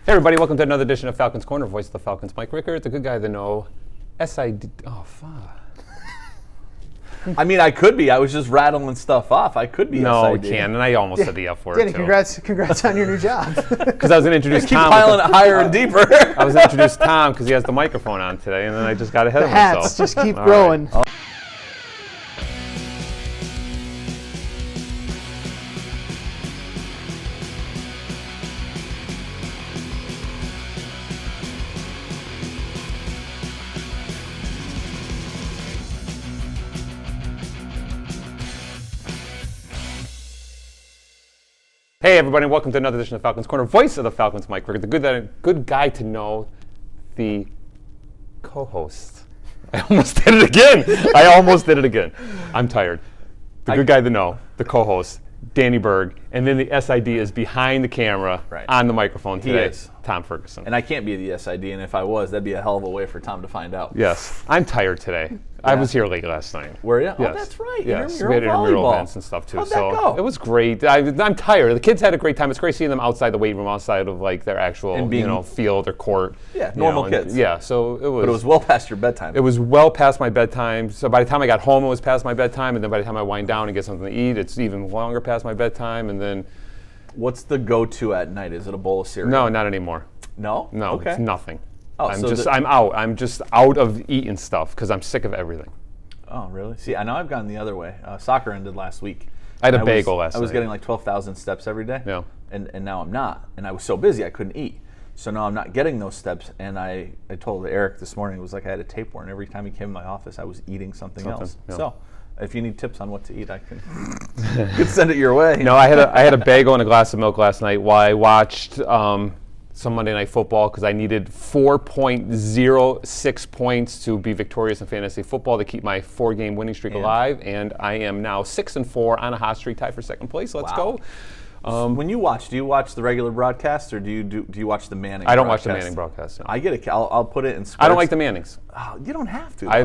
Hey everybody, welcome to another edition of Falcons Corner. Voice of the Falcons, Mike Rickert, the good guy to know. SID. Oh, fuck. I mean, I could be. I was just rattling stuff off. I could be. No, SID. you can't. And I almost said the F word Danny, too. congrats on your new job. Because I was going to introduce Keep Tom. piling it higher and deeper. I was going to introduce Tom because he has the microphone on today, and then I just got ahead of myself. Hats just keep All growing. right. Hey everybody, welcome to another edition of Falcons Corner. Voice of the Falcons, Mike Rickert, the good guy to know, the co-host. I almost did it again. I'm tired. The good guy to know, the co-host, Danny Berg, and then the SID is behind the camera on the microphone today. He is. Tom Ferguson. And I can't be the SID, and if I was, that'd be a hell of a way for Tom to find out. Yes, I'm tired today. I was here late last night. Were you? Yes. Oh, that's right. Yes, Intramural we had intramural volleyball. events and stuff too. How'd that so go? it was great. I'm tired. The kids had a great time. It's great seeing them outside the weight room, outside of like their actual field or court. Yeah, normal kids. Yeah, so it was. But it was well past your bedtime. It was well past my bedtime. So by the time I got home, it was past my bedtime, and then by the time I wind down and get something to eat, it's even longer past my bedtime. And then. What's the go-to at night? Is it a bowl of cereal? No, not anymore. No. No, Okay. it's nothing. Oh, I'm out. I'm just out of eating stuff because I'm sick of everything. Oh, really? See, I know I've gone the other way. Soccer ended last week. I had a bagel last night. I was getting like 12,000 steps every day. Yeah. And now I'm not. And I was so busy I couldn't eat. So now I'm not getting those steps. And I told Eric this morning, it was like I had a tapeworm. Every time he came in my office, I was eating something else. Yeah. So if you need tips on what to eat, I can send it your way. No, I had a bagel and a glass of milk last night while I watched some Monday Night Football because I needed 4.06 points to be victorious in fantasy football to keep my 4-game winning streak alive, and I am now 6-4 on a hot streak, tied for second place. Let's go. When you watch, do you watch the regular broadcast or do you watch the Manning? I don't watch the Manning broadcast. No. I get I'll put it in spreads. I don't like the Mannings. Oh, you don't have to. I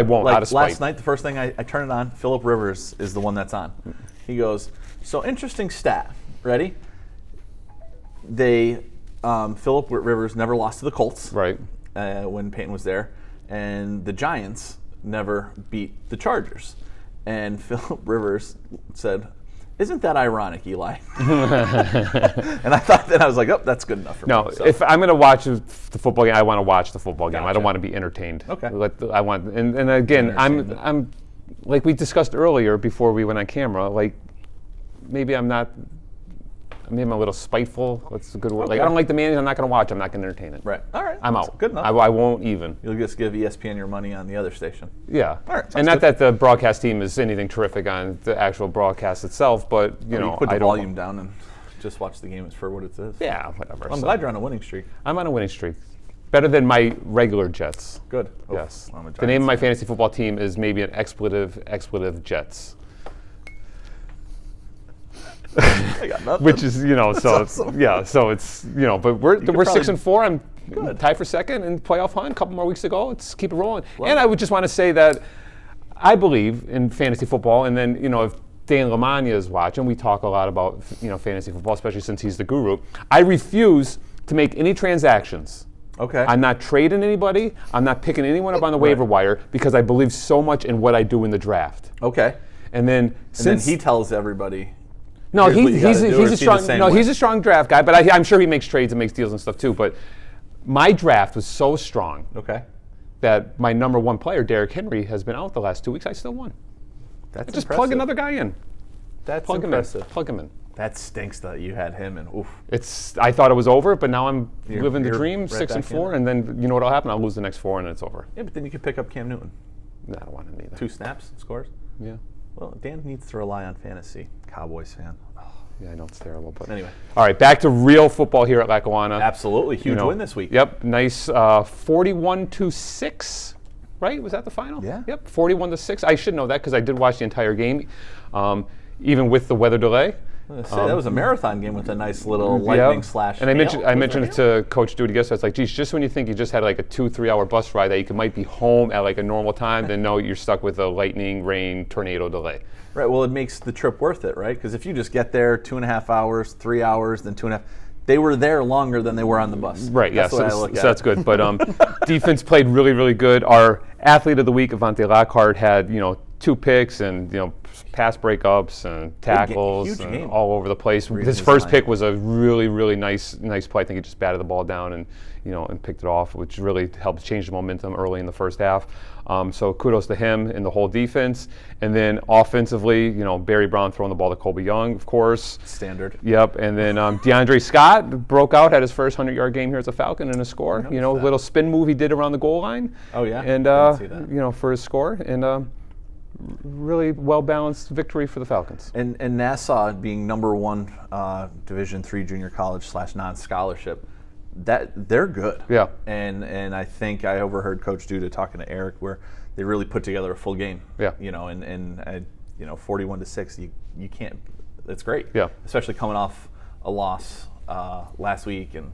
won't. Like out of spite. last night, the first thing I turn it on, Phillip Rivers is the one that's on. He goes, so interesting stat. Ready? Phillip Rivers never lost to the Colts. Right. When Peyton was there, and the Giants never beat the Chargers. And Phillip Rivers said, "Isn't that ironic, Eli?" And I thought that I was like, "Oh, that's good enough for me." No, So. if I'm going to watch the football game, I want to watch the football game. Gotcha. I don't want to be entertained. Okay. I want, and again, I'm like we discussed earlier before we went on camera. Like maybe I'm not. Maybe I'm a little spiteful. What's a good word? Okay. Like I don't like the Mannings. I'm not going to watch. I'm not going to entertain it. Right. All right. I'm That's out. Good enough. I won't even. You'll just give ESPN your money on the other station. Yeah. All right, and not good. that the broadcast team is anything terrific on the actual broadcast itself, but you know, put the I don't. volume down and just watch the game for what it is. Yeah, whatever. I'm glad you're on a winning streak. I'm on a winning streak. Better than my regular Jets. Good. Oh, Yes. I'm a The name of my Giants fan. fantasy football team is maybe an expletive Jets. I got nothing. Which is, so awesome. yeah, so it's, but we're probably- 6-4. I'm Good. tied for second in playoff hunt. A couple more weeks to go. Let's keep it rolling. And I would just want to say that I believe in fantasy football. And then, if Dan Lamagna is watching, we talk a lot about, fantasy football, especially since he's the guru. I refuse to make any transactions. Okay. I'm not trading anybody. I'm not picking anyone up on the waiver wire because I believe so much in what I do in the draft. Okay. And then And since then he tells everybody. no, here's what you he's gotta do, or a is he the strong same no, way? he's a strong draft guy, but I'm sure he makes trades and makes deals and stuff too. But my draft was so strong Okay. that my number one player, Derrick Henry, has been out the last 2 weeks. I still won. That's Just impressive. plug another guy in. That's Plug impressive. him in. Plug him in. That stinks that you had him and oof. I thought it was over, but now I'm You're- living the you're dream, right 6-4, back and then you know what'll happen? I'll lose the next 4 and it's over. Yeah, but then you could pick up Cam Newton. No, I don't want him either. 2 snaps, scores. Yeah. Well, Dan needs to rely on fantasy. Cowboys fan. Yeah, I know it's terrible, but Anyway. All right, back to real football here at Lackawanna. Absolutely. Huge win this week. Yep, nice 41-6, right? Was that the final? Yeah. Yep, 41-6. I should know that because I did watch the entire game, even with the weather delay. That was a marathon game with a nice little lightning slash. And I mentioned hail. it to Coach Duty yesterday. It's like, geez, just when you think you just had like a 2-3 hour bus ride that you might be home at like a normal time, then no, you're stuck with a lightning, rain, tornado delay. Right. Well, it makes the trip worth it, right? Because if you just get there 2.5 hours, 3 hours, then 2.5, they were there longer than they were on the bus. Right, yeah, That's the way I look at that's it. good. But defense played really, really good. Our athlete of the week, Avante Lackawanna, had 2 picks and pass breakups and tackles huge and game. all over the place. Reading His his first line. pick was a really, really nice play. I think he just batted the ball down and and picked it off, which really helped change the momentum early in the first half. So kudos to him and the whole defense. And then offensively, Barry Brown throwing the ball to Colby Young, of course. Standard. Yep, and then DeAndre Scott broke out, had his first 100-yard game here as a Falcon and a score. Little spin move he did around the goal line. Oh, yeah? And Didn't see that. For his score, and really well-balanced victory for the Falcons. And Nassau being number 1 Division III junior college / non-scholarship, that they're good. Yeah. And I think I overheard Coach Duda talking to Eric where they really put together a full game. Yeah. 41-6, you can't. It's great. Yeah. Especially coming off a loss last week And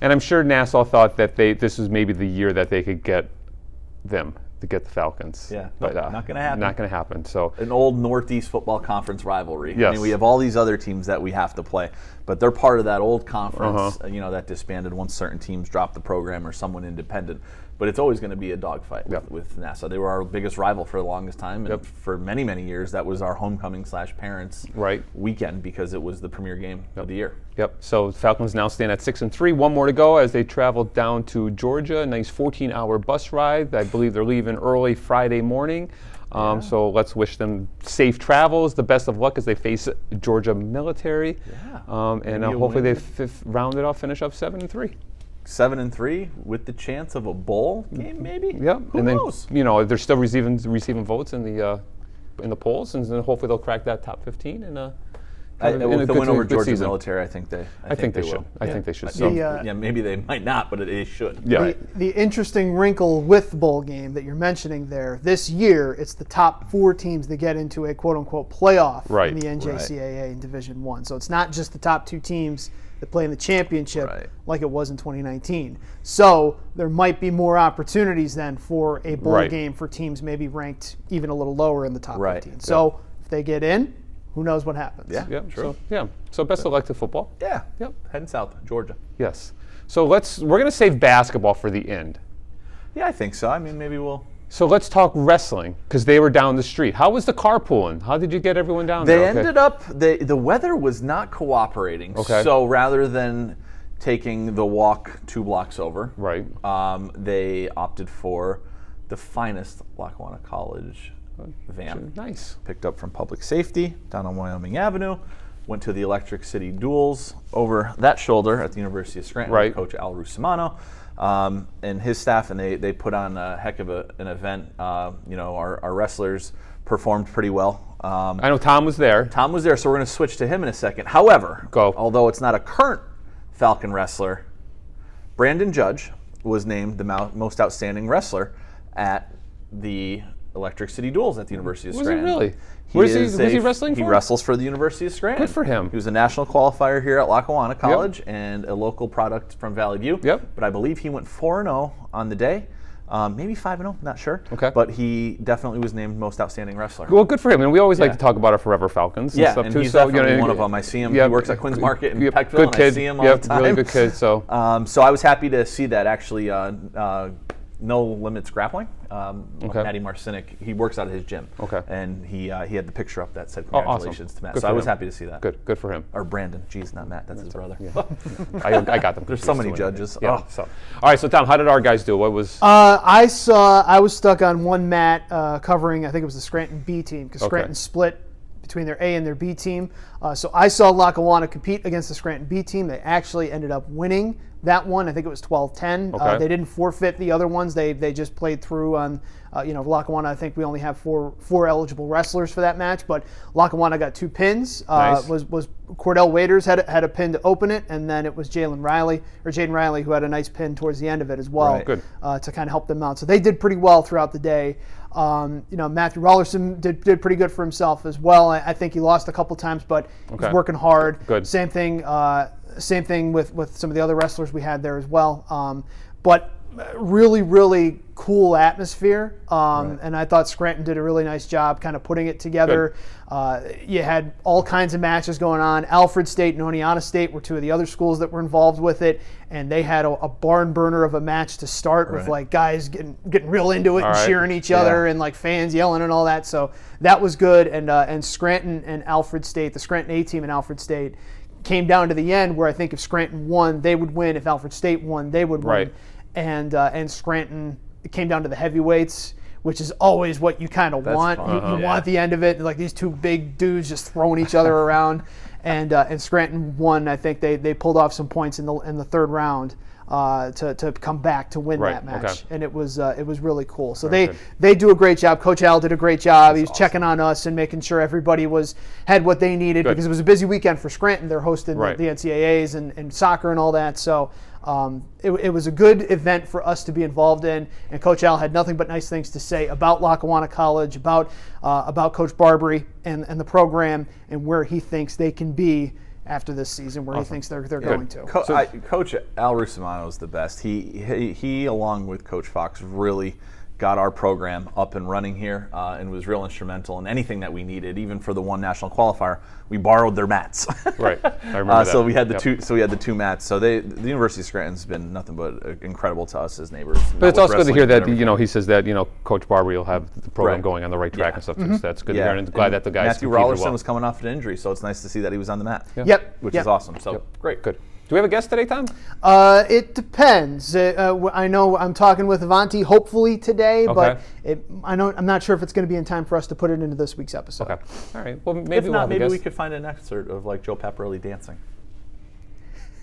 I'm sure Nassau thought that this was maybe the year that they could get them to get the Falcons. Yeah, but not going to happen. Not going to happen. So an old Northeast Football Conference rivalry. Yes. I mean, we have all these other teams that we have to play, but they're part of that old conference. That disbanded once certain teams dropped the program or someone independent. But it's always going to be a dogfight with Nassau. They were our biggest rival for the longest time, and for many, many years, that was our homecoming / parents weekend because it was the premier game of the year. Yep. So Falcons now stand at 6-3. One more to go as they travel down to Georgia. A nice 14-hour bus ride. I believe they're leaving early Friday morning. So let's wish them safe travels. The best of luck as they face Georgia military. Yeah. And hopefully they round it off, finish up 7-3. 7-3 with the chance of a bowl game, maybe. Yep. Who knows? Then they're still receiving votes in the polls, and then hopefully they'll crack that top 15 and. With the win over Georgia season. military, I think they should. Should. I think they should. So, maybe they might not, but they should. Yeah. The interesting wrinkle with the bowl game that you're mentioning there, this year it's the top 4 teams that get into a quote-unquote playoff in the NJCAA in Division I. So it's not just the top 2 teams that play in the championship like it was in 2019. So there might be more opportunities then for a bowl game for teams maybe ranked even a little lower in the top 15. So if they get in, who knows what happens? Yeah, true. So best of luck to football. Yeah. Yep. Heading south, Georgia. Yes. So we're going to save basketball for the end. Yeah, I think so. I mean, maybe we'll. So let's talk wrestling because they were down the street. How was the carpooling? How did you get everyone down there? They ended up. The weather was not cooperating. Okay. So rather than taking the walk 2 blocks over, they opted for the finest Lackawanna College van. Nice. Picked up from Public Safety down on Wyoming Avenue, went to the Electric City Duels over that shoulder at the University of Scranton with Coach Al Russimano and his staff, and they put on a heck of an event. Our wrestlers performed pretty well. I know Tom was there. Tom was there, so we're going to switch to him in a second. However, although it's not a current Falcon wrestler, Brandon Judge was named the most outstanding wrestler at the Electric City Duels at the University of Scranton. Was he really? Where's he wrestling for? He wrestles for the University of Scranton. Good for him. He was a national qualifier here at Lackawanna College and a local product from Valley View. But I believe he went 4-0 on the day. Maybe 5-0, not sure. Okay. But he definitely was named most outstanding wrestler. Well, good for him. And we always like to talk about our Forever Falcons and stuff and too. He's definitely one of them. I see him. He works at Quinn's Market in Peckville, good kid. and I see him all the time. Really good kid. So I was happy to see that actually. No Limits Grappling. Matty Marcinic, he works out of his gym. And he had the picture up that said congratulations to Matt. Good so I was happy to see that. Good for him. Or Brandon. Geez, not Matt. That's his brother. I got them. There's so many judges. Yeah. All right, so Tom, how did our guys do? What was? I was stuck on one mat covering, I think it was the Scranton B team, because Scranton split between their A and their B team. So I saw Lackawanna compete against the Scranton B team. They actually ended up winning that one. I think it was 12-10. They didn't forfeit the other ones. They just played through on, Lackawanna. I think we only have four eligible wrestlers for that match, but Lackawanna got 2 pins. Was Cordell Waiters had a pin to open it, and then it was Jaden Riley who had a nice pin towards the end of it as well. Good. To kind of help them out. So they did pretty well throughout the day. Matthew Rollerson did pretty good for himself as well. I think he lost a couple times, but he's working hard. Good. Same thing. Same thing with some of the other wrestlers we had there as well. But really, really cool atmosphere. And I thought Scranton did a really nice job kind of putting it together. You had all kinds of matches going on. Alfred State and Oneonta State were two of the other schools that were involved with it. And they had a barn burner of a match to start with, like guys getting real into it and cheering each other and like fans yelling and all that. So that was good. And Scranton and Alfred State, the Scranton A team and Alfred State, came down to the end where I think if Scranton won, they would win. If Alfred State won, they would win. And Scranton, it came down to the heavyweights, which is always what you kind of want. You want the end of it, like these two big dudes just throwing each other around. And Scranton won. I think they pulled off some points in the third round to come back to win that match, and it was really cool. So they do a great job. Coach Al did a great job. He was checking on us and making sure everybody had what they needed because it was a busy weekend for Scranton. They're hosting the NCAAs and soccer and all that. So it was a good event for us to be involved in. And Coach Al had nothing but nice things to say about Lackawanna College, about Coach Barbary and the program, and where he thinks they can be after this season, where he thinks they're going to. Coach Al Rusumano is the best. He along with Coach Fox really got our program up and running here and was real instrumental in anything that we needed. Even for the one national qualifier, we borrowed their mats. I remember that. So we had the two mats. So the University of Scranton's been nothing but incredible to us as neighbors. But it's also good to hear that he says that Coach Barbary will have the program going on the right track and stuff too. So that's good to hear, and glad that the guys. Matthew Rollerson was coming off an injury, so it's nice to see that he was on the mat. Which is awesome. So great. Good. Do we have a guest today, Tom? It depends. I know I'm talking with Avanti hopefully today, but I'm not sure if it's going to be in time for us to put it into this week's episode. Okay. All right. Well, maybe if we'll not, have maybe a guest. we could find an excerpt of like Joe Paparelli dancing.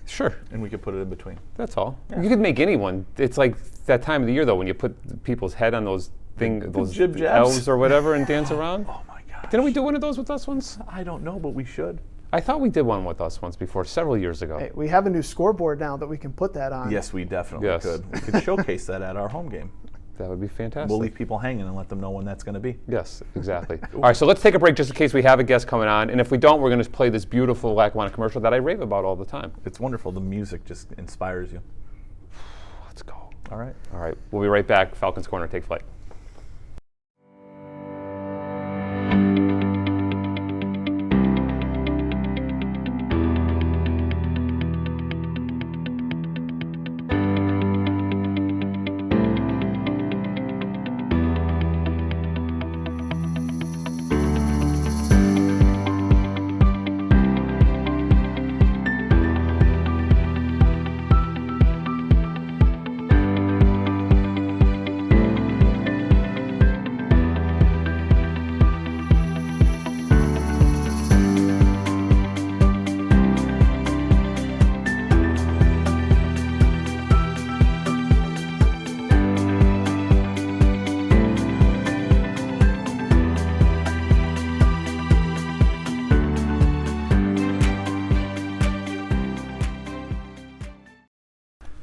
Sure. And we could put it in between. That's all. Yeah. You could make anyone. It's like that time of the year though when you put people's head on those jib jabs elves or whatever and dance around. Oh my gosh. Didn't we do one of those with us once? I don't know, but we should. I thought we did one with us once before, several years ago. Hey, we have a new scoreboard now that we can put that on. Yes, we definitely could. We could showcase that at our home game. That would be fantastic. We'll leave people hanging and let them know when that's going to be. Yes, exactly. All right, so let's take a break just in case we have a guest coming on. And if we don't, we're going to play this beautiful Lackawanna commercial that I rave about all the time. It's wonderful. The music just inspires you. Let's go. All right. All right. We'll be right back. Falcons Corner, take flight.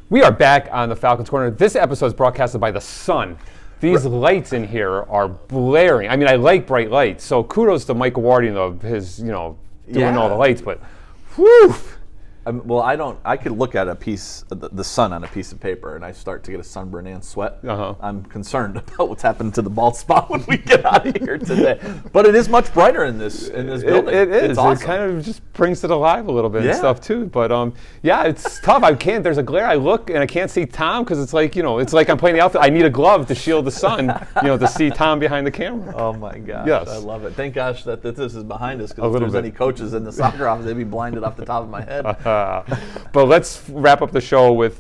We are back on the Falcons Corner. This episode is broadcasted by the sun. These lights in here are blaring. I mean, I like bright lights, so kudos to Mike Warding of his, doing all the lights, but whew. Well, I could look at the sun on a piece of paper and I start to get a sunburn and sweat. I'm concerned about what's happened to the bald spot when we get out of here today. But it is much brighter in this building. It is. It's awesome. It kind of just brings it alive a little bit and stuff too. But it's tough. There's a glare. I look and I can't see Tom because it's like, it's like I'm playing the outfit. I need a glove to shield the sun, to see Tom behind the camera. Oh my gosh. Yes. I love it. Thank gosh that this is behind us because if there's any coaches in the soccer office, they'd be blinded off the top of my head. But let's wrap up the show with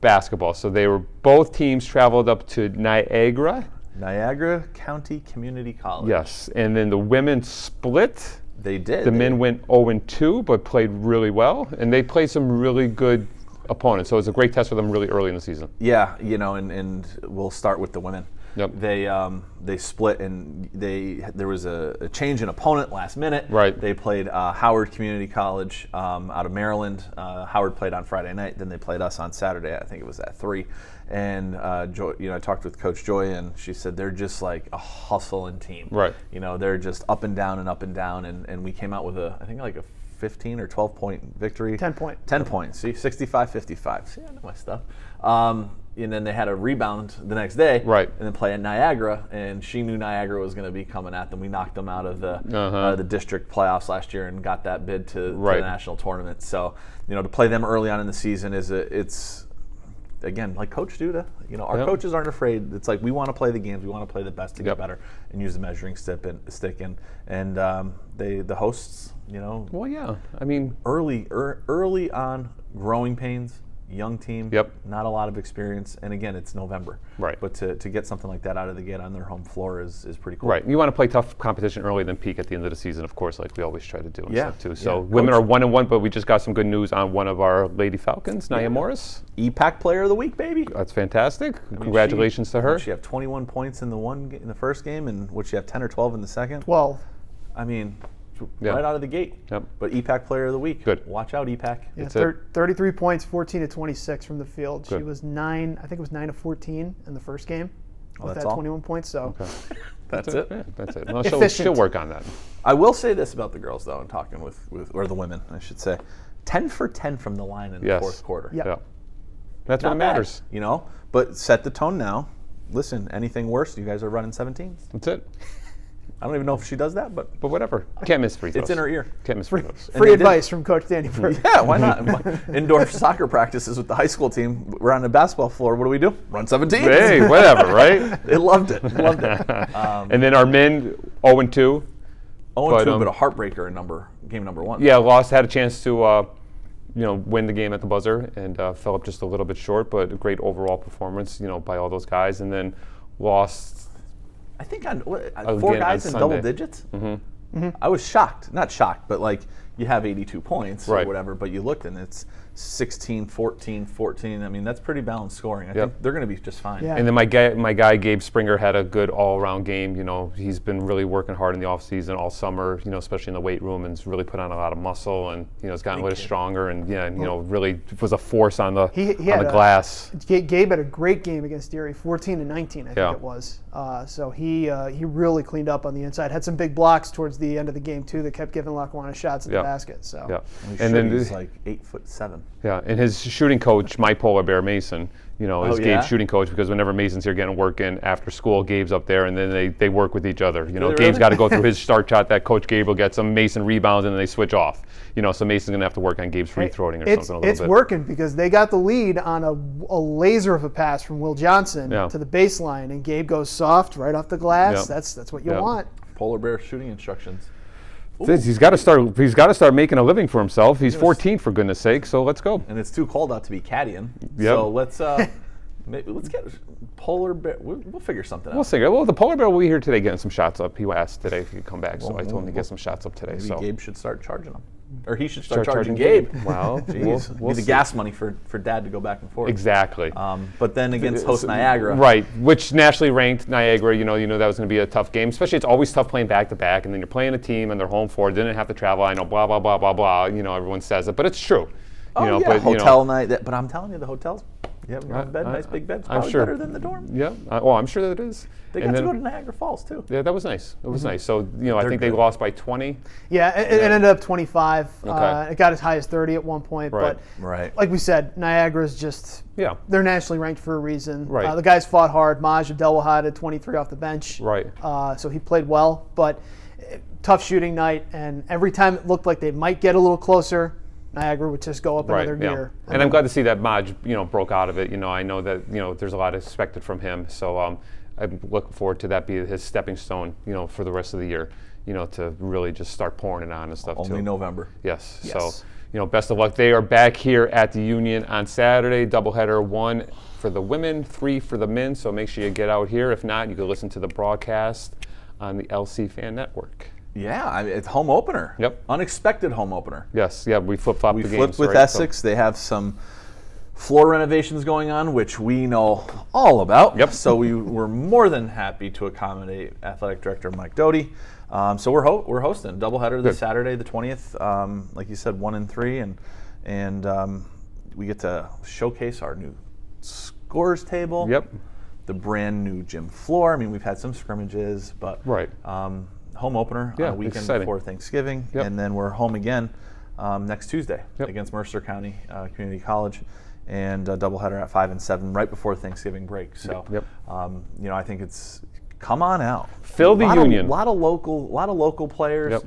basketball. So both teams traveled up to Niagara County Community College. Yes, and then the women split. They did. The men went 0-2, but played really well, and they played some really good opponents. So it was a great test for them really early in the season. Yeah, and we'll start with the women. Yep. They split and there was a change in opponent last minute. Right. They played Howard Community College out of Maryland. Howard played on Friday night. Then they played us on Saturday. I think it was at 3. And Joy, I talked with Coach Joy, and she said they're just like a hustling team. Right. They're just up and down and up and down. And we came out with I think like a 15 or 12 point victory. 10 point. 10 points. See, 65-55. See, I know my stuff. And then they had a rebound the next day. Right. And then play at Niagara, and she knew Niagara was going to be coming at them. We knocked them out of the district playoffs last year and got that bid to the national tournament. So, to play them early on in the season it's again, like Coach Duda, our coaches aren't afraid. It's like we want to play the games, we want to play the best to get better, and use the measuring stick and the hosts, Well, yeah. I mean, early on, growing pains, young team, not a lot of experience, and again, it's November. Right. But to get something like that out of the gate on their home floor is pretty cool. Right. You want to play tough competition early, then peak at the end of the season, of course, like we always try to do and stuff too. So women are 1-1, but we just got some good news on one of our Lady Falcons, Nia Morris. EPAC Player of the Week, baby. That's fantastic. Congratulations to her. She had 21 points in the first game, and would she have 10 or 12 in the second? 12. I mean, right out of the gate. Yep. But EPAC Player of the Week. Good. Watch out, EPAC. Yeah, 33 points, 14 to 26 from the field. Good. She was 9 of 14 in the first game with that's that all? 21 points. So That's it. Yeah, that's it. Well, she'll work on that. I will say this about the girls, though, in talking with or the women, I should say. 10 for 10 from the line in the fourth quarter. Yep. Yeah. That's Not what bad, matters. But set the tone now. Listen, anything worse, you guys are running 17s. That's it. I don't even know if she does that, but whatever. Can't miss free throws. it's in her ear. Can't miss free throws. free advice from Coach Danny Berg. Yeah, why not? Indoor soccer practices with the high school team. We're on the basketball floor. What do? Run 17. Hey, whatever, right? They loved it. And then our men 0-2. 0-2, but a heartbreaker in game number 1. Yeah, had a chance to win the game at the buzzer and fell up just a little bit short, but a great overall performance, by all those guys, and then lost. I think on 4 guys in double digits. Mm-hmm. I was shocked. Not shocked, but like you have 82 points or whatever, but you looked and it's 16, 14, 14. I mean, that's pretty balanced scoring. I think they're going to be just fine. Yeah. And then my guy Gabe Springer had a good all-around game. He's been really working hard in the off-season all summer, especially in the weight room, and has really put on a lot of muscle and, has gotten a little stronger and, really was a force on the glass. Gabe had a great game against Erie, 14 to 19, I think it was. So he really cleaned up on the inside. Had some big blocks towards the end of the game, too, that kept giving Lackawanna shots at the basket. So. And then he's like 8'7". Yeah, and his shooting coach, my polar bear Mason, is Gabe's shooting coach, because whenever Mason's here getting work in after school, Gabe's up there, and then they work with each other. Gabe's got to go through his start shot that Coach Gabriel gets him. Mason rebounds, and then they switch off. So Mason's going to have to work on Gabe's free throwing or something a little bit. It's working because they got the lead on a laser of a pass from Will Johnson to the baseline, and Gabe goes soft right off the glass. Yep. That's what you want. Polar bear shooting instructions. He's got to start making a living for himself. He's 14, for goodness sake. So let's go. And it's too cold out to be caddying. Yep. So let's get polar bear. We'll figure something out. We'll figure. Well, the polar bear will be here today getting some shots up. He asked today if he could come back, so I told him to get some shots up today. Maybe Gabe should start charging them. Or he should start charging Gabe. Wow. Jeez. We'll be the gas money for Dad to go back and forth. Exactly. But then against host Niagara. Right, which nationally ranked Niagara, you know that was going to be a tough game. Especially, it's always tough playing back-to-back, and then you're playing a team and they're home for it. Didn't have to travel. I know, blah, blah, blah, blah, blah. Everyone says it, but it's true. Hotel night. But I'm telling you, the hotels, you have your own bed, nice big bed. Probably better than the dorm. Yeah. I'm sure that it is. They got to go to Niagara Falls, too. Yeah, that was nice. It was nice. So, I think they lost by 20. Yeah, it ended up 25. Okay. It got as high as 30 at one point. Right. But like we said, Niagara's just, they're nationally ranked for a reason. Right. The guys fought hard. Maj Abdelwahid had 23 off the bench. Right. So he played well. But tough shooting night. And every time it looked like they might get a little closer, Niagara would just go up another gear. And I'm glad to see that Maj, broke out of it. I know that, there's a lot expected from him. So, I'm looking forward to that being his stepping stone, for the rest of the year, to really just start pouring it on and stuff. Only November. Yes. So, best of luck. They are back here at the Union on Saturday. Doubleheader, 1 for the women, 3 for the men. So make sure you get out here. If not, you can listen to the broadcast on the LC Fan Network. Yeah, it's home opener. Yep. Unexpected home opener. Yes. Yeah, we flip-flopped the games. We flipped with Essex. They have some floor renovations going on, which we know all about. Yep. So we were more than happy to accommodate Athletic Director Mike Doty. So we're hosting doubleheader this Saturday, the 20th. Like you said, 1 and 3, and we get to showcase our new scores table. Yep. The brand new gym floor. I mean, we've had some scrimmages, but home opener on a weekend before Thanksgiving, and then we're home again next Tuesday Yep. against Mercer County Community College, and a doubleheader at 5 and 7 right before Thanksgiving break. So, Yep. I think it's come on out. Fill the Union. A lot of local players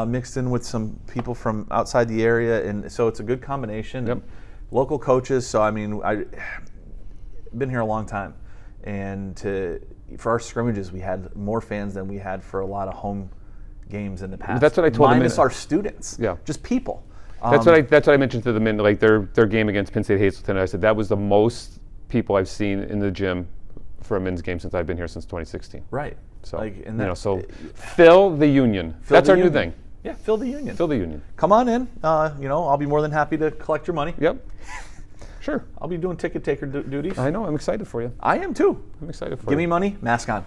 mixed in with some people from outside the area, and so it's a good combination. Yep. Local coaches. So I've been here a long time, and for our scrimmages, we had more fans than we had for a lot of home games in the past. That's what I told them. Minus our students. Yeah. Just people. That's what I mentioned to them in like their game against Penn State Hazleton. I said that was the most people I've seen in the gym for a men's game since I've been here since 2016. Right. So so fill the Union. That's our new thing. Yeah, fill the Union. Fill the Union. Come on in. I'll be more than happy to collect your money. Yep. Sure. I'll be doing ticket taker duties. I know. I'm excited for you. I am too. I'm excited for you. Give me money, mask on.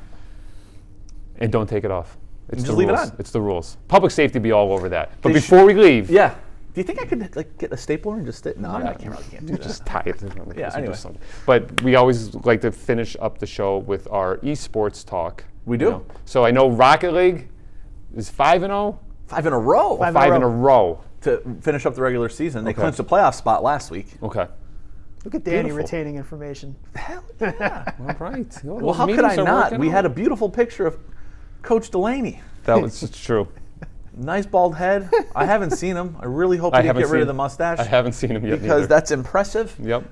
And don't take it off. It's Just the leave it rules. on. It's the rules. Public safety be all over that. But They before we leave, Yeah. Do you think I could get a stapler and just stick? No, I can't do that. just tie it. Yeah, anyway. But we always like to finish up the show with our esports talk. We do. So I know Rocket League is 5-0. 5 in a row. Five in a row. To finish up the regular season. They Okay. clinched a playoff spot last week. Okay. Look at Danny Beautiful. retaining information. Hell yeah. All right. Well, how could I not? We had a beautiful picture of Coach Delaney. That was it's true. Nice bald head. I haven't seen him. I really hope he haven't get rid seen- of the mustache. I haven't seen him yet. because neither. that's impressive. Yep.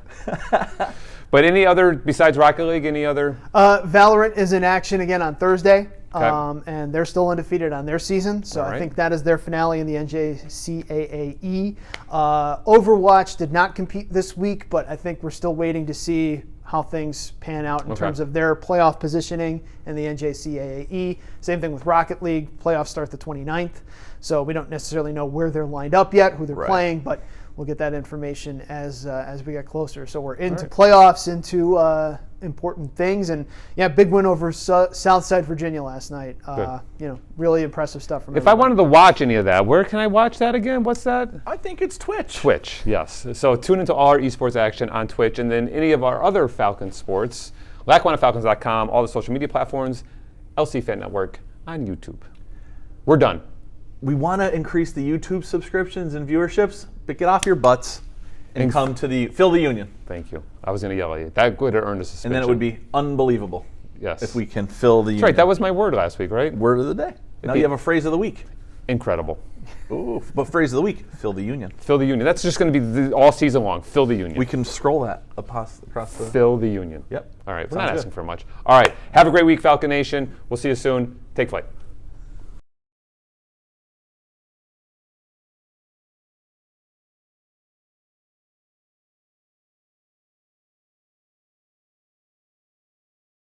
But any other besides Rocket League? Any other? Valorant is in action again on Thursday, Okay. and they're still undefeated on their season. So All I right. think that is their finale in the NJCAAE. Overwatch did not compete this week, but I think we're still waiting to see how things pan out in Okay. terms of their playoff positioning in the NJCAAE. Same thing with Rocket League. Playoffs start the 29th, so we don't necessarily know where they're lined up yet, who they're Right. playing, but we'll get that information as we get closer. So we're into right. playoffs, into important things, and big win over Southside Virginia last night. Really impressive stuff from. If I wanted to watch any of that, where can I watch that again? What's that? I think it's Twitch. Twitch, yes. So tune into all our esports action on Twitch, and then any of our other Falcon sports, LackawannaFalcons.com, all the social media platforms, LC Fan Network on YouTube. We're done. We want to increase the YouTube subscriptions and viewerships, but get off your butts and come to fill the Union. Thank you. I was going to yell at you. That would have earned a suspension. And then it would be unbelievable yes. if we can fill the Union. That's right. That was my word last week, right? Word of the day. Now be- you have a phrase of the week. Incredible. Ooh, but phrase of the week, fill the Union. Fill the Union. That's just going to be all season long. Fill the Union. We can scroll that across the... Fill the Union. Yep. All right. We're Sounds not good. asking for much. All right. Have a great week, Falcon Nation. We'll see you soon. Take flight.